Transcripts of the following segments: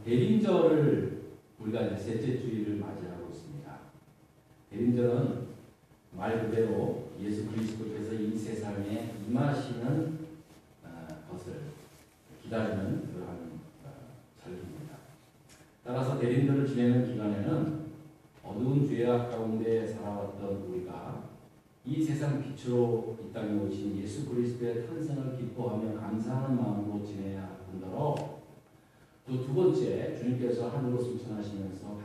대림절을 우리가 이제 셋째 주일을 맞이하고 있습니다. 대림절은 말 그대로 예수 그리스도께서 이 세상에 임하시는 것을 기다리는 그러한 절기입니다. 따라서 대림절을 지내는 기간에는 어두운 죄악 가운데 살아왔던 우리가 이 세상 빛으로 이 땅에 오신 예수 그리스도의 탄생을 기뻐하며 감사하는 마음으로 지내야 한다로, 또 두 번째, 주님께서 하늘로 승천하시면서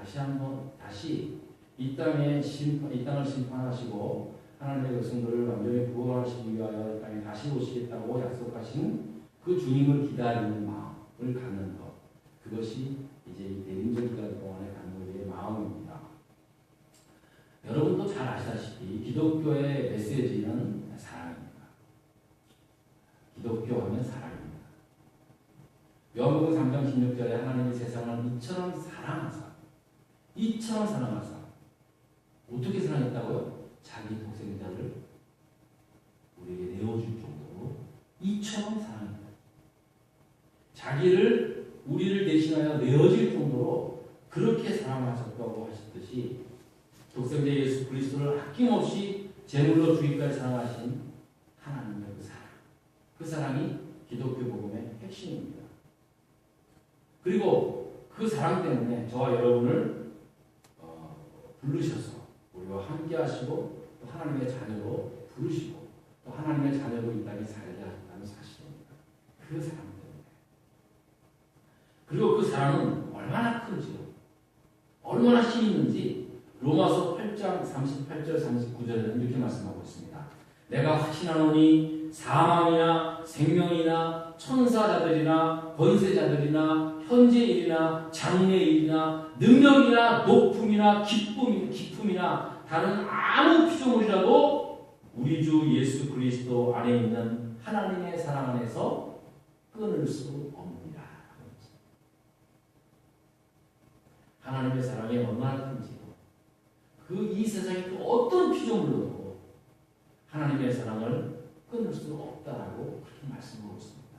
다시 이 땅을 심판하시고 하나님의 백성들을 완전히 구원하시기 위하여 이 땅에 다시 오시겠다고 약속하신 그 주님을 기다리는 마음을 갖는 것, 그것이 이제 이 대림절 기간 동안에 갖는 우리의 마음입니다. 여러분도 잘 아시다시피 기독교의 메시지는 사랑입니다. 기독교 하면 사랑입니다. 요한복음 3장 16절에 하나님이 세상을 이처럼 사랑하사 어떻게 사랑했다고요? 자기 독생자를 우리에게 내어줄 정도로 이처럼 사랑했다. 자기를 우리를 대신하여 내어줄 정도로 그렇게 사랑하셨다고 하셨듯이 독생자 예수 그리스도를 아낌없이 제물로 주기까지 사랑하신 하나님의 그 사랑이 기독교 복음의 핵심입니다. 그리고 그 사랑 때문에 저와 여러분을 부르셔서 우리와 함께 하시고 또 하나님의 자녀로 부르시고 또 하나님의 자녀로 이 땅에 살게 하셨다는 사실입니다. 그 사랑 때문에. 그리고 그 사랑은 얼마나 큰지요, 얼마나 힘이 있는지 로마서 8장 38절 39절에는 이렇게 말씀하고 있습니다. 내가 확신하노니 사망이나 생명이나 천사자들이나 권세자들이나 현재일이나 장래일이나 능력이나 높음이나 기품이나 다른 아무 피조물이라도 우리 주 예수 그리스도 안에 있는 하나님의 사랑 안에서 끊을 수 없느니라. 하나님의 사랑이 얼마나 큰지, 이 세상의 그 어떤 피조물로도 하나님의 사랑을 끊을 수 없다라고 그렇게 말씀하고 있습니다.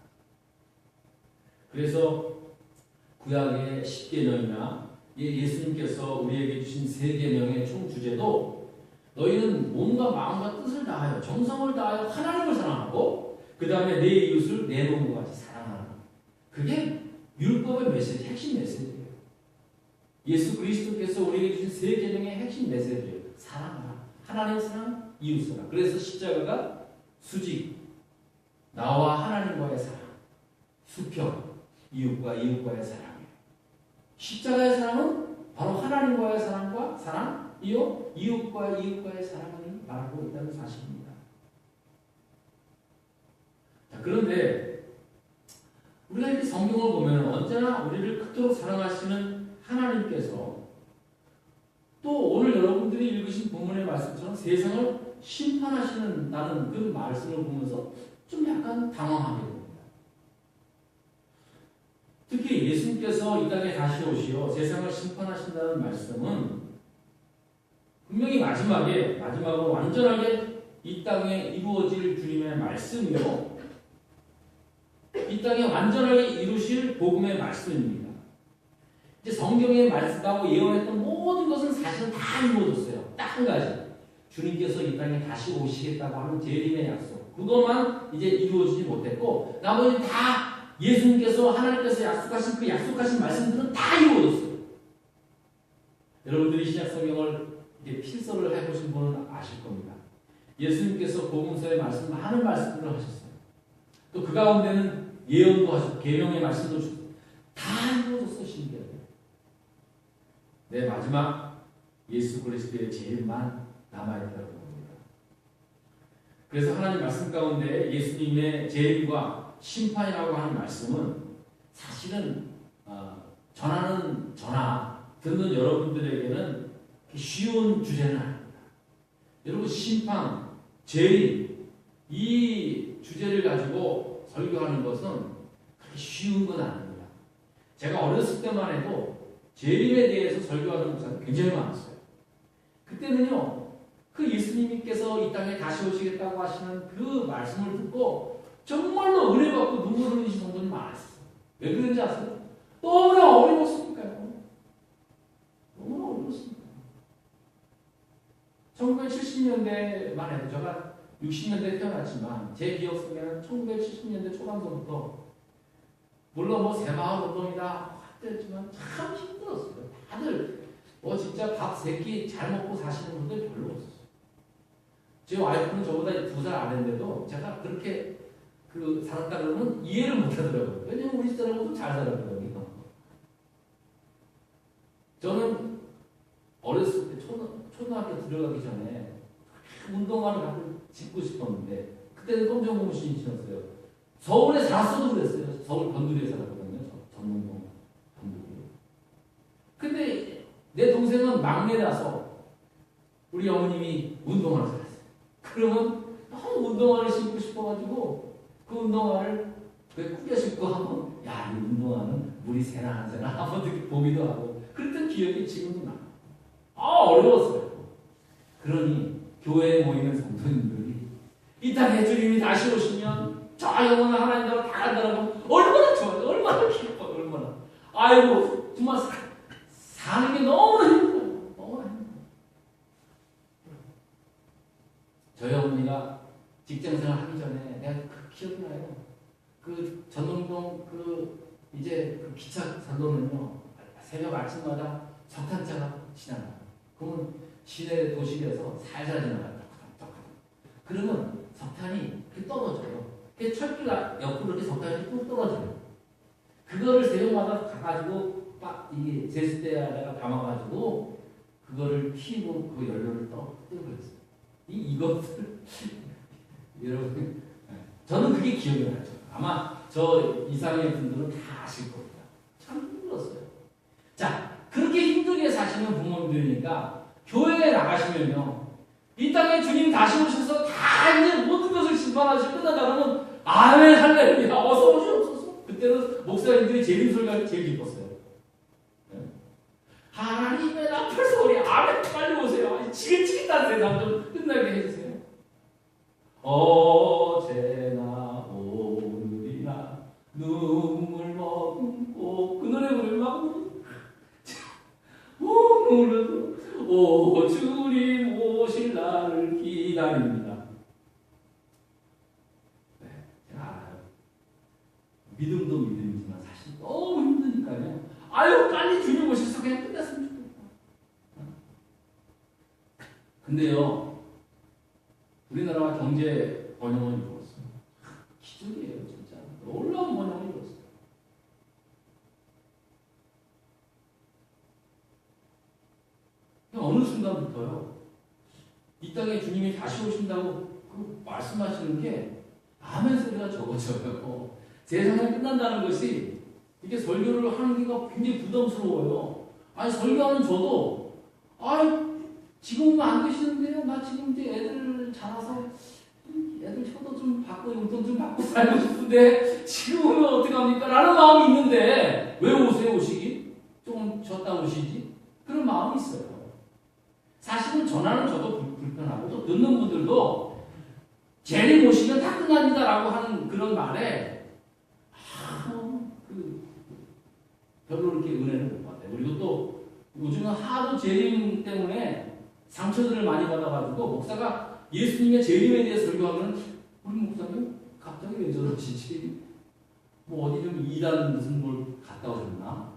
그래서 구약의 10계명이나 예수님께서 우리에게 주신 세 계명의 총 주제도 너희는 몸과 마음과 뜻을 다하여 정성을 다하여 하나님을 사랑하고 그 다음에 내 이웃을 내 몸과 같이 사랑하라. 그게 율법의 메시지, 핵심 메시지예요. 예수 그리스도께서 우리에게 주신 세 계명의 핵심 메시지예요. 사랑하라. 하나님 사랑, 이웃 사랑. 그래서 십자가가 수직, 나와 하나님과의 사랑, 수평, 이웃과의 사랑이에요. 십자가의 사랑은 바로 하나님과의 사랑이요 이웃과의 사랑을 말하고 있다는 사실입니다. 자, 그런데 우리가 이렇게 성경을 보면 언제나 우리를 그토록 사랑하시는 하나님께서 또 오늘 여러분들이 읽으신 본문의 말씀처럼 세상을 심판하시는다는 그 말씀을 보면서 좀 약간 당황하게 됩니다. 특히 예수님께서 이 땅에 다시 오시어 세상을 심판하신다는 말씀은 분명히 마지막으로 완전하게 이 땅에 이루어질 주님의 말씀이요, 이 땅에 완전하게 이루실 복음의 말씀입니다. 이제 성경에 말씀하고 예언했던 모든 것은 사실은 다 이루어졌어요. 딱 한 가지, 주님께서 이 땅에 다시 오시겠다고 하는 재림의 약속, 그것만 이제 이루어지지 못했고 나머지 다 예수님께서 하나님께서 약속하신 그 약속하신 말씀들은 다 이루어졌어요. 여러분들이 신약 성경을 이제 필서를 해보신 분은 아실 겁니다. 예수님께서 복음서에 많은 말씀들을 하셨어요. 또 그 가운데는 예언도 하셨고 계명의 말씀도 주셨어요. 다 이루어졌어요. 신기하게. 내 마지막 예수 그리스도의 재림만 남아있다고 봅니다. 그래서 하나님 말씀 가운데 예수님의 재림과 심판이라고 하는 말씀은 사실은 듣는 여러분들에게는 쉬운 주제는 아닙니다. 여러분, 심판, 재림, 이 주제를 가지고 설교하는 것은 그렇게 쉬운 건 아닙니다. 제가 어렸을 때만 해도 재림에 대해서 설교하는 목사는 굉장히 많았어요. 그때는요, 그 예수님께서 이 땅에 다시 오시겠다고 하시는 그 말씀을 듣고 정말로 은혜 받고 눈물 흘리신 분들이 많았어요. 왜 그런지 아세요? 너무나 어려워서 70년대만 해도 제가 60년대에 태어났지만 제 기억 속에는 1970년대 초반부터 물론 뭐 새마을 운동이다 했지만 참 힘들었어요. 다들 뭐 진짜 밥 3끼 잘 먹고 사시는 분들 별로 없었어요. 제 와이프는 저보다 2살 아래인데도 제가 그렇게 살았다 그러면 이해를 못 하더라고요. 왜냐면 우리 사람은 잘 살았거든요. 저는 어렸을 때 초등학교 들어가기 전에 운동화를 갖고 짚고 싶었는데 그때는 검정고무신이 신었어요. 서울에 살았어도 그랬어요. 서울 건두리에 살았거든요. 전농동 건두리. 근데 내 동생은 막내라서 우리 어머님이 운동화를 사셨어요. 그러면 너무 운동화를 신고 싶어가지고 그 운동화를 꾸겨 신고 하면 야, 이 운동화는 물이 새나 안 새나 한번 보기도 하고 그랬던 기억이 지금도 나요. 어려웠어요. 그러니 교회에 모이는 성도님들이 이 땅에 주님이 다시 오시면 저 영원한 하나님 나라 다 간다고 얼마나 좋아요. 얼마나 기뻐요. 얼마나. 아이고 정말 사는 게 너무나 힘들어요. 너무나 힘들어요. 저희 어머니가 직장생활 하기 전에 내가 기억이 나요. 전농동 이제 기차 선로는요 새벽 아침마다 석탄차가 지나가요. 그러면 시내 도시에서 살살 지나가요. 그러면 석탄이 떨어져요. 철기가 옆으로 이렇게 석탄이 뚝 떨어져요. 그거를 새벽마다 가가지고 이게 제습대에다가 담아가지고 그거를 피우고 그 연료를 뜨고 있어요. 이것을 여러분 저는 그게 기억이 나죠. 아마 저 이상의 분들은 다 아실 겁니다. 참 힘들었어요. 자, 그렇게 힘들게 사시는 부모님들이니까 교회에 나가시면요. 이 땅에 주님 다시 오셔서 다 이제 모든 것을 심판하시고 끝나다 그러면 아멘 할렐루야 어서 오시옵소서. 그때는 목사님들이 재림설교가 제일 기뻤어요. 네? 하나님의 나팔 소리 아멘 빨리 오세요. 지긋지긋한 세상 좀 끝나게 해주세요. 어제나 오늘이나 눈물 머금고 그 노래 부르면 오늘도 오 주님 오실 날을 기다립니다. 네, 제가 알아요. 믿음도 믿음이지만 사실 너무 힘드니까요. 아유 빨리 주님 오셔서 그냥 끝났으면 좋겠다. 근데요 우리나라가 경제 번영을 이루었어요. 기적이에요 진짜. 놀라운 번영을 이루었어요. 어느 순간부터요 이 땅에 주님이 다시 오신다고 말씀하시는 게 아멘 소리가 적어져요. 세상이 끝난다는 것이 이게 설교를 하는 게 굉장히 부담스러워요. 아니 설교하는 저도 지금은 안 되시는데요. 나 지금 이제 애들 자라서 애들 효도 좀 받고 용돈 좀 받고 살고 싶은데 지금은 어떡합니까? 라는 마음이 있는데 왜 오세요 오시기? 좀 쉬었다 오시지? 그런 마음이 있어요. 사실은 전하는 저도 불편하고 또 듣는 분들도 재림 오시면 다 끝납니다라고 하는 그런 말에 별로 그렇게 은혜를 못 받아요. 그리고 또 요즘은 하도 재림 때문에 상처들을 많이 받아가지고 목사가 예수님의 재림에 대해 설교하면 우리 목사님 갑자기 왜 저러시지? 뭐 어디 좀 이단 무슨 뭘 갔다 오셨나?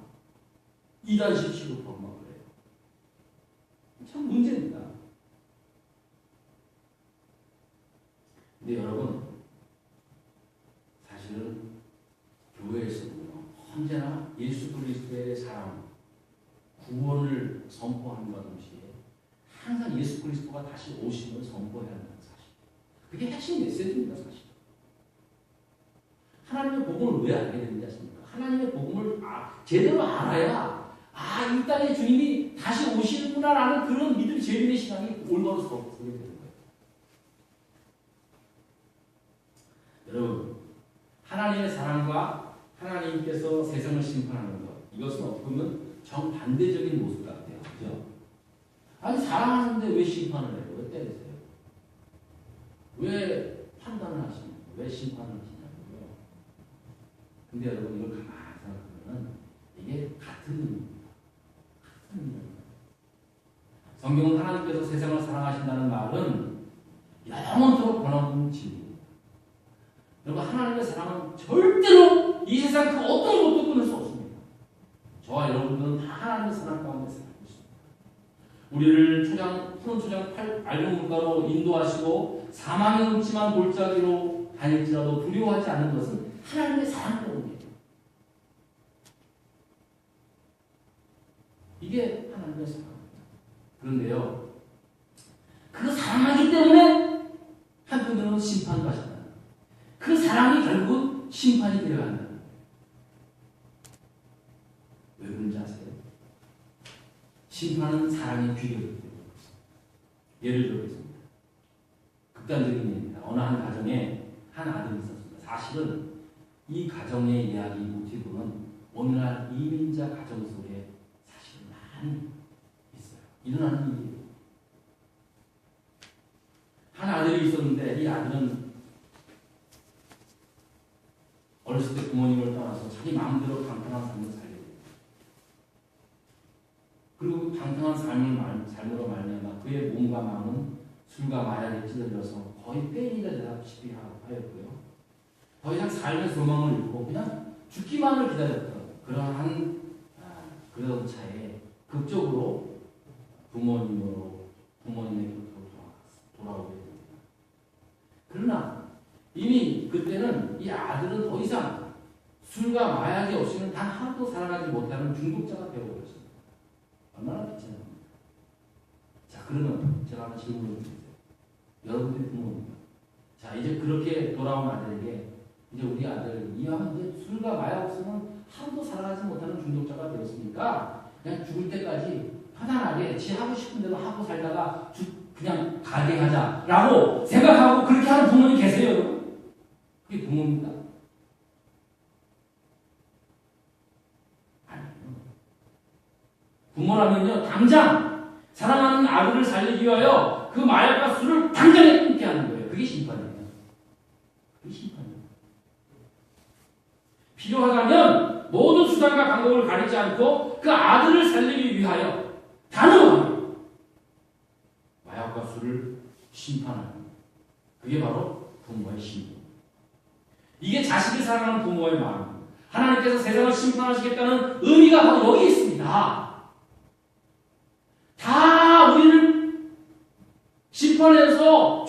이단식 취급하고 막 그래요. 참 문제입니다. 근데 여러분 사실은 교회에서도 언제나 예수 그리스도의 사랑, 구원을 선포하는과 동시에 항상 예수 그리스도가 다시 오심을 선포해야 한다는 사실. 그게 핵심 메시지입니다, 사실. 하나님의 복음을 왜 알게 되는지 아십니까? 하나님의 복음을 제대로 알아야 이 땅에 주님이 다시 오시는구나라는 그런 믿음, 재림의 신앙이 올바로 서게 되는 거예요. 여러분, 하나님의 사랑과 하나님께서 세상을 심판하는 것, 이것은 어떻게 보면 정반대적인 모습 같아요. 그죠? 아니 사랑하는데 왜 심판을 해요? 왜 때리세요? 왜 판단을 하시냐고? 왜 심판을 하시냐고요? 근데 여러분 이걸 가만히 생각하면 이게 같은 의미입니다. 같은 의미입니다. 성경은 하나님께서 하나님께서 세상을 사랑하신다는 말은 영원토록 변함없는 진리입니다. 여러분, 하나님의 사랑은 절대로 이 세상 그 어떤 것도 끊을 수 없습니다. 저와 여러분들은 다 하나님의 사랑 가운데 살고 있습니다. 우리를 푸른 초장 밝은 물가로 인도하시고 사망의 음침한 골짜기로 다닐지라도 두려워하지 않는 것은 하나님의 사랑 때문이에요. 이게 하나님의 사랑입니다. 그런데요, 그 사랑하기 때문에 한편으로는 심판받았다. 그 사랑이 결국 심판이 되어간다. 왜 그런지 아세요? 심판은 사랑의 귀결이기 때문에. 예를 들어보겠습니다. 극단적인 예입니다. 어느 한 가정에 한 아들이 있었습니다. 사실은 이 가정의 이야기 모티브는 오늘날 이민자 가정 속에 사실은 많이 있어요. 일어나는 일이에요. 한 아들이 있었는데 이 아들은 어렸을 때 부모님을 떠나서 자기 마음대로 방탕한 삶을 살게 됩니다. 그리고 방탕한 삶으로 말미암아 그의 몸과 마음은 술과 마약에 찌들려서 거의 폐인이가 되다시피 하였고요. 더 이상 삶의 소망을 잃고 그냥 죽기만을 기다렸던 그러던 차에 극적으로 부모님의 곁으로 돌아오게 됩니다. 그러나 이미 그때는 이 아들은 더 이상 술과 마약이 없이는 단 하루도 살아가지 못하는 중독자가 되어버렸습니다. 얼마나 비참합니까? 자, 그러면 제가 하나 질문을 드리세요. 여러분들이 부모입니다. 자, 이제 그렇게 돌아온 아들에게 이제 우리 아들 이왕 이제 술과 마약 없으면 하루도 살아가지 못하는 중독자가 되었으니까 그냥 죽을 때까지 편안하게 지 하고 싶은 대로 하고 살다가 그냥 가게 하자라고 생각하고 그렇게 하는 부모님 계세요, 여러분? 그게 부모입니까? 아니요. 부모라면요, 당장 사랑하는 아들을 살리기 위하여 그 마약과 술을 당장에 끊게 하는 거예요. 그게 심판이에요. 그게 심판이에요. 필요하다면 모든 수단과 방법을 가리지 않고 그 아들을 살리기 위하여 단호하게 마약과 술을 심판하는, 그게 바로 부모의 심입니다. 이게 자식을 사랑하는 부모의 마음입니다. 하나님께서 세상을 심판하시겠다는 의미가 바로 여기 있습니다. 다 우리를 심판해서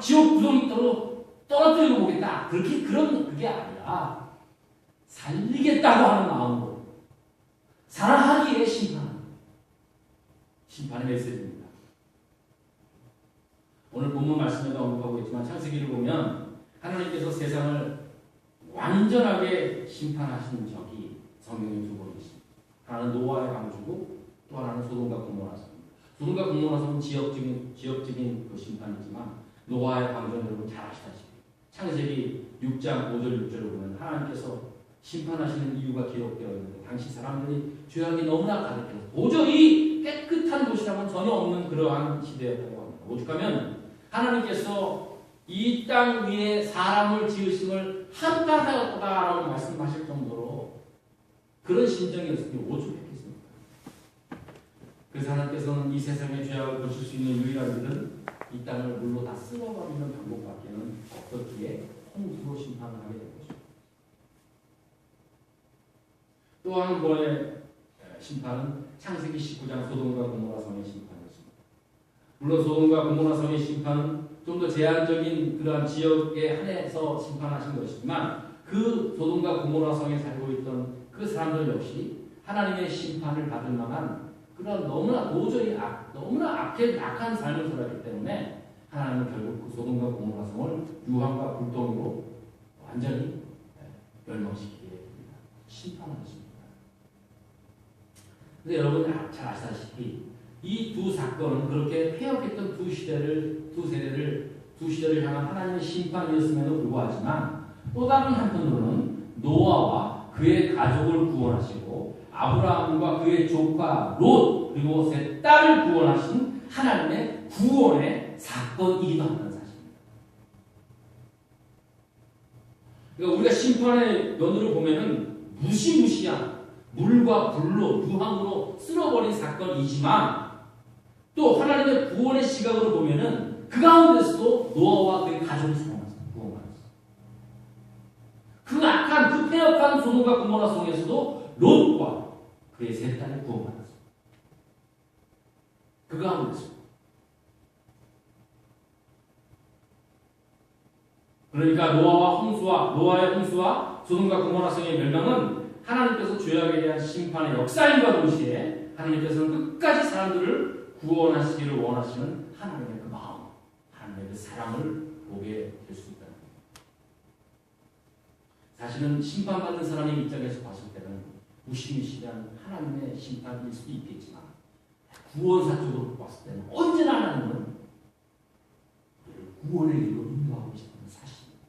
지옥 구덩이로 떨어뜨리고 보겠다. 그게 아니라 살리겠다고 하는 마음으로 사랑하기에 심판의 메시지입니다. 오늘 본문 말씀에도 언급하고 있지만 창세기를 보면 하나님께서 세상을 완전하게 심판하신 적이 성경에 두 번 있습니다. 하나는 노아의 방주고 또 하나는 소돔과 고모라서입니다. 소돔과 고모라서는 지역적인 그 심판이지만 노아의 방주는 여러분 잘 아시다시피 창세기 6장 5절 6절을 보면 하나님께서 심판하시는 이유가 기록되어 있는데 당시 사람들이 죄악이 너무나 가득해서 도저히 깨끗한 곳이라고는 전혀 없는 그러한 시대였다고 합니다. 오죽하면 하나님께서 이 땅 위에 사람을 지으심을 한탄하였다라고 말씀하실 정도로 그런 심정이었으니 오죽했겠습니까? 그래서 하나님께서는 이 세상의 죄악을 고칠 수 있는 유일한 길은 이 땅을 물로 다 쓸어버리는 방법밖에는 없었기에 홍수로 심판을 하게 된 것입니다. 또 한 번의 심판은 창세기 19장 소돔과 고모라 성의 심판이었습니다. 물론 소돔과 고모라 성의 심판은 좀 더 제한적인 그러한 지역에 한해서 심판하신 것이지만 그 소돔과 고모라 성에 살고 있던 그 사람들 역시 하나님의 심판을 받을 만한 그런 너무나 악한 삶을 살았기 때문에 하나님은 결국 그 소돔과 고모라 성을 유황과 불똥으로 완전히 멸망시키게 됩니다. 심판하셨습니다. 근데 여러분 잘 아시다시피 이 두 사건은 그렇게 폐역했던 두 시대를 향한 하나님의 심판이었음에도 불구하지만 또 다른 한편으로는 노아와 그의 가족을 구원하시고 아브라함과 그의 조카 롯 그리고 세 딸을 구원하신 하나님의 구원의 사건이기도 한다는 사실입니다. 그러니까 우리가 심판의 면으로 보면은 무시무시한 물과 불로 유황으로 쓸어버린 사건이지만 또 하나님의 구원의 시각으로 보면은 그 가운데서도 노아와 그의 가족이 구원받았어. 그 악한, 그 폐역한 소돔과 고모라 성에서도 롯과 그의 세 딸이 구원받았어. 그 가운데서. 그러니까 노아의 홍수와 소돔과 고모라 성의 멸망은 하나님께서 죄악에 대한 심판의 역사인과 동시에 하나님께서는 끝까지 사람들을 구원하시기를 원하시는 하나님의 그 마음, 하나님의 그 사랑을 보게 될 수 있다는 겁니다. 사실은 심판받는 사람의 입장에서 봤을 때는 무시무시한 하나님의 심판일 수도 있겠지만 구원사적으로 봤을 때는 언제나 하나님은 구원의 길로 인도하고 싶은 사실입니다.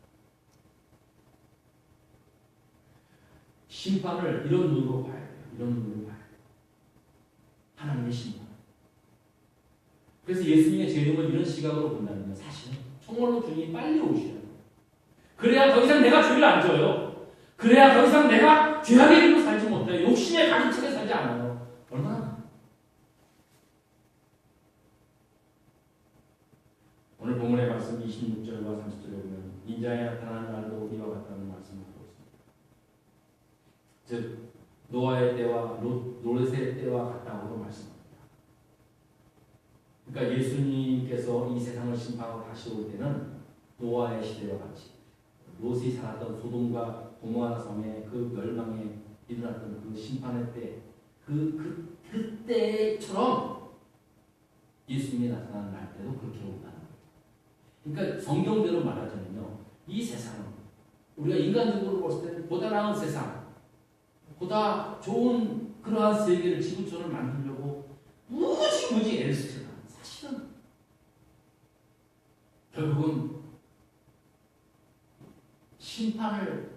심판을 이런 눈으로 봐야 돼요. 이런 눈으로 봐야 돼요. 하나님의 심판. 그래서 예수님의 재림을 이런 시각으로 본다면 사실은 정말로 주님이 빨리 오셔야 돼요. 그래야 더 이상 내가 죄를 안 져요. 그래야 더 이상 내가 죄악의 길로 살지 못해요. 욕심에 가득차게 살지 않아요. 얼마나? 오늘 본문의 말씀 26절과 30절에 보면 인자에 나타나는 날도 이와 같다는 말씀을 하고 있습니다. 즉 노아의 때와 롯의 때와 같다고 말씀합니다. 그러니까 예수님께서 이 세상을 심판하고 다시 올 때는 노아의 시대와 같이 롯이 살았던 소돔과 고모라 섬의 그 멸망에 일어났던 그 심판의 때 그때처럼 예수님이 나타나는 날 때도 그렇게 온다는 거예요. 그러니까 성경대로 말하자면요, 이 세상은 우리가 인간적으로 봤을 때 보다 나은 세상, 보다 좋은 그러한 세계를 지구촌을 만들려고 무지 애를 쓰잖아. 사실은 결국은 심판을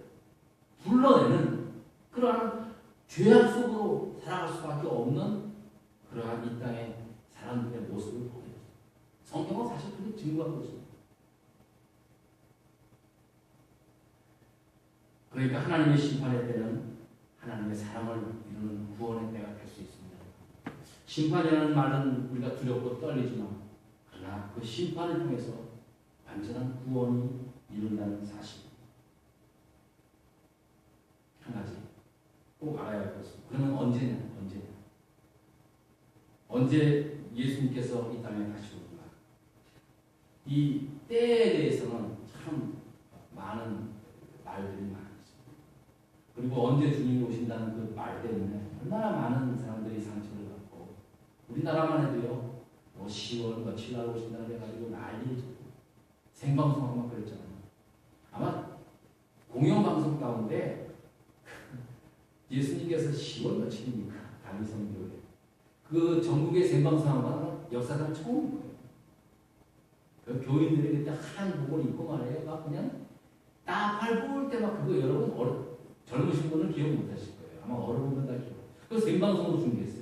불러내는 그러한 죄악 속으로 살아갈 수밖에 없는 그러한 이 땅의 사람들의 모습을 보게 됩니다. 성경은 사실 그렇게 증거하고 있습니다. 그러니까 하나님의 심판의 때는 하나님의 사랑을 이루는 구원의 때가 될 수 있습니다. 심판이라는 말은 우리가 두렵고 떨리지만 그러나 그 심판을 통해서 완전한 구원이 이룬다는 사실 한 가지 꼭 알아야 할 것입니다. 그러면 언제 예수님께서 이 땅에 다시 오는가? 이 때에 대해서는 참 많은 말들이 많이 있습니다. 그리고 언제 주님이 오신다는 그 말 때문에 얼마나 많은 사람들이 상처를 받고, 우리나라만 해도요, 10월 며칠 날 오신다는 데 가지고 난리 생방송하고 막 그랬잖아요. 아마 공영방송 가운데 예수님께서 10월 며칠입니까? 다미성교회. 그 전국의 생방송한 건 역사상 처음인 거예요. 그 교인들이 그때 하얀 복을 입고 말이에요. 막 그냥 딱 발볼 때 막 그거 여러분 젊으신 분은 기억 못 하실 거예요. 아마 어른분들 다 기억. 그 생방송으로 중계했어요.